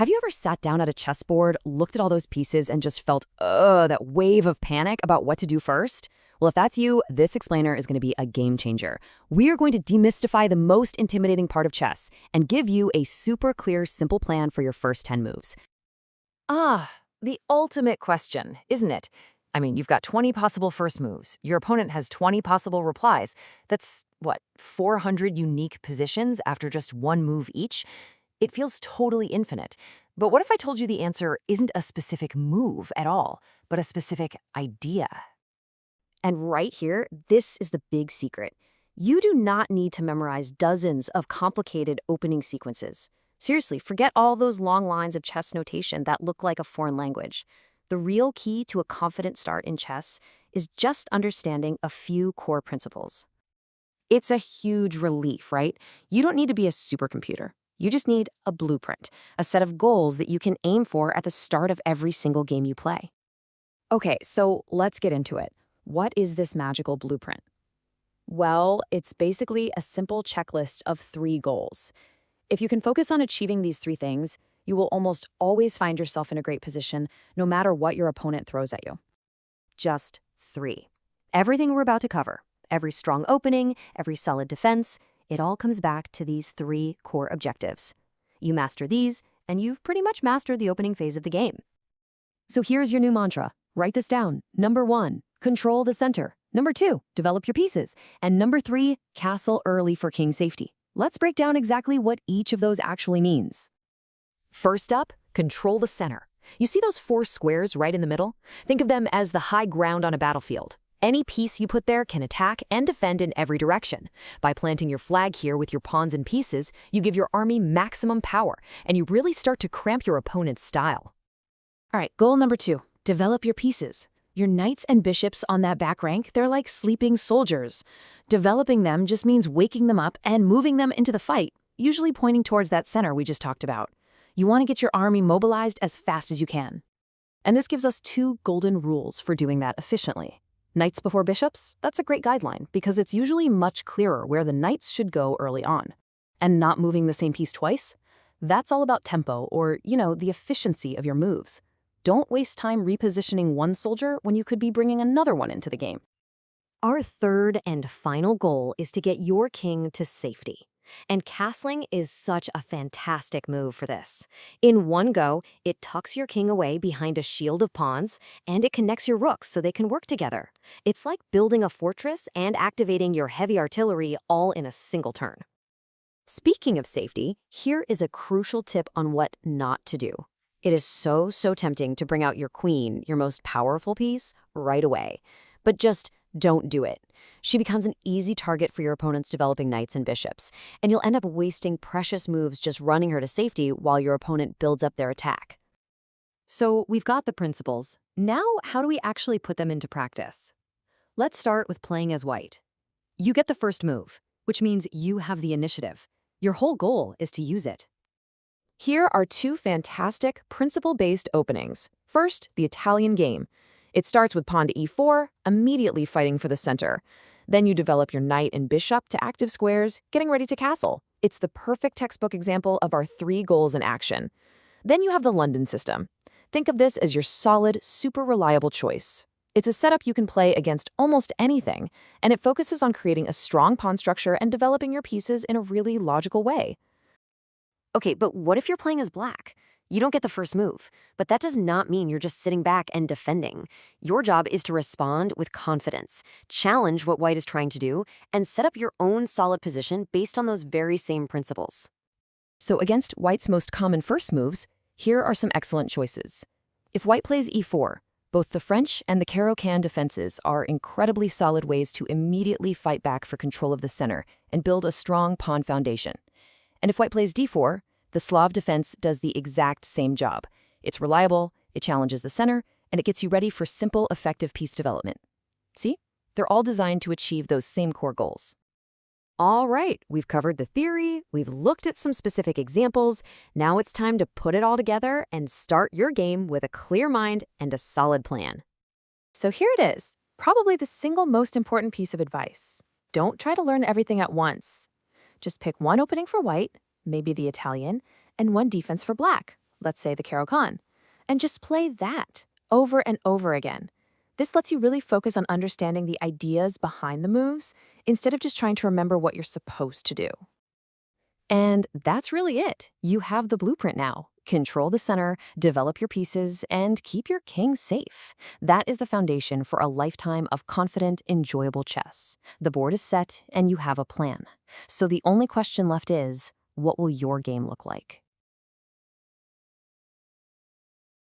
Have you ever sat down at a chessboard, looked at all those pieces, and just felt, that wave of panic about what to do first? Well, if that's you, this explainer is going to be a game changer. We are going to demystify the most intimidating part of chess and give you a super clear, simple plan for your first 10 moves. Ah, the ultimate question, isn't it? I mean, you've got 20 possible first moves. Your opponent has 20 possible replies. That's, 400 unique positions after just one move each? It feels totally infinite. But what if I told you the answer isn't a specific move at all, but a specific idea? And right here, this is the big secret. You do not need to memorize dozens of complicated opening sequences. Seriously, forget all those long lines of chess notation that look like a foreign language. The real key to a confident start in chess is just understanding a few core principles. It's a huge relief, right? You don't need to be a supercomputer. You just need a blueprint, a set of goals that you can aim for at the start of every single game you play. Okay, so let's get into it. What is this magical blueprint? Well, it's basically a simple checklist of 3 goals. If you can focus on achieving these 3 things, you will almost always find yourself in a great position, no matter what your opponent throws at you. Just 3. Everything we're about to cover, every strong opening, every solid defense, it all comes back to these 3 core objectives. You master these, and you've pretty much mastered the opening phase of the game. So here's your new mantra. Write this down. Number 1, control the center. Number 2, develop your pieces. And number 3, castle early for king safety. Let's break down exactly what each of those actually means. First up, control the center. You see those 4 squares right in the middle? Think of them as the high ground on a battlefield. Any piece you put there can attack and defend in every direction. By planting your flag here with your pawns and pieces, you give your army maximum power, and you really start to cramp your opponent's style. All right, goal number 2, develop your pieces. Your knights and bishops on that back rank, they're like sleeping soldiers. Developing them just means waking them up and moving them into the fight, usually pointing towards that center we just talked about. You want to get your army mobilized as fast as you can. And this gives us 2 golden rules for doing that efficiently. Knights before bishops, that's a great guideline because it's usually much clearer where the knights should go early on. And not moving the same piece twice? That's all about tempo or, the efficiency of your moves. Don't waste time repositioning one soldier when you could be bringing another one into the game. Our third and final goal is to get your king to safety. And castling is such a fantastic move for this. In one go, it tucks your king away behind a shield of pawns, and it connects your rooks so they can work together. It's like building a fortress and activating your heavy artillery all in a single turn. Speaking of safety, here is a crucial tip on what not to do. It is so tempting to bring out your queen, your most powerful piece, right away. But just don't do it. She becomes an easy target for your opponent's developing knights and bishops, and you'll end up wasting precious moves just running her to safety while your opponent builds up their attack. So we've got the principles. Now, how do we actually put them into practice? Let's start with playing as white. You get the first move, which means you have the initiative. Your whole goal is to use it. Here are 2 fantastic principle-based openings. First, the Italian game. It starts with pawn to e4, immediately fighting for the center. Then you develop your knight and bishop to active squares, getting ready to castle. It's the perfect textbook example of our 3 goals in action. Then you have the London system. Think of this as your solid, super reliable choice. It's a setup you can play against almost anything, and it focuses on creating a strong pawn structure and developing your pieces in a really logical way. Okay, but what if you're playing as black? You don't get the first move, but that does not mean you're just sitting back and defending. Your job is to respond with confidence, challenge what white is trying to do, and set up your own solid position based on those very same principles. So against white's most common first moves, here are some excellent choices. If white plays e4, both the French and the Caro-Kann defenses are incredibly solid ways to immediately fight back for control of the center and build a strong pawn foundation. And if white plays d4, the Slav defense does the exact same job. It's reliable, it challenges the center, and it gets you ready for simple, effective piece development. See? They're all designed to achieve those same core goals. All right, we've covered the theory, we've looked at some specific examples. Now it's time to put it all together and start your game with a clear mind and a solid plan. So here it is, probably the single most important piece of advice. Don't try to learn everything at once. Just pick one opening for white, maybe the Italian, and one defense for black, let's say the Caro-Kann, and just play that over and over again. This lets you really focus on understanding the ideas behind the moves instead of just trying to remember what you're supposed to do. And that's really it. You have the blueprint now. Control the center, develop your pieces, and keep your king safe. That is the foundation for a lifetime of confident, enjoyable chess. The board is set, and you have a plan. So the only question left is, what will your game look like?